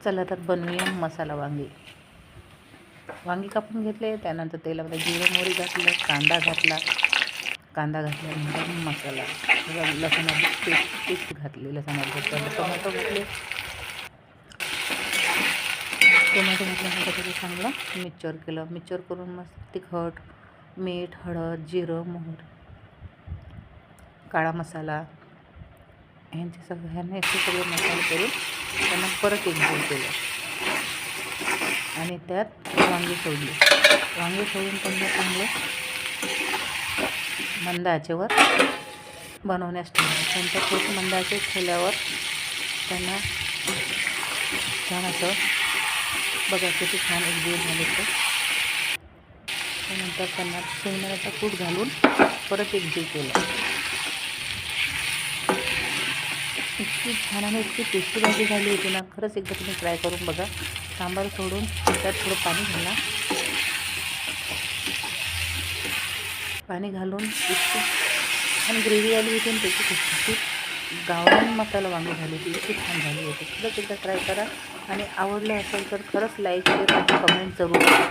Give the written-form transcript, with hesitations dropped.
चला तर बनवूया मसाला वांगी. वांगी कापून घेतले, त्यानंतर तेलामध्ये जिरं मोहरी घातलं, कांदा घातल्यानंतर मसाला, लसणाची पेस्ट घातली, लसणाची टोमॅटो घातले. टोमॅटो घातल्यानंतर त्याचं चांगलं मिक्सचर केलं. मिक्सचर करून मस्त तिखट, मीठ, हळद, जिरं, मोहरी, काळा मसाला ह्यांचे सगळे मसाले करून त्यांना परत एकजीव केलं आणि त्यात वांगी सोडली. वांगी सोडून त्यांना चांगलं मंद आचेवर बनवण्यास ठेवलं. नंतर थोडंसं मंद आचेवर ठेवल्यावर त्यांना छान असं बघा किती छान एकजीव झाले. त्यानंतर त्यांना शेंगदाण्याचा कूट घालून परत एकजीव केलं. इतकी छान आणि इतकी टेस्टी भाजी झाली होती ना, खरंच एकदा तुम्ही ट्राय करून बघा. सांबार सोडून त्यात थोडं पाणी घालून इतकी छान ग्रेव्ही आली होती आणि त्याची खुशखुशीत गावरान मसाला वांगी झाली होती, इतकी छान झाली होती. खरंच एकदा ट्राय करा आणि आवडलं असेल तर खरंच लाईक, शेअर आणि कमेंट जरूर करा.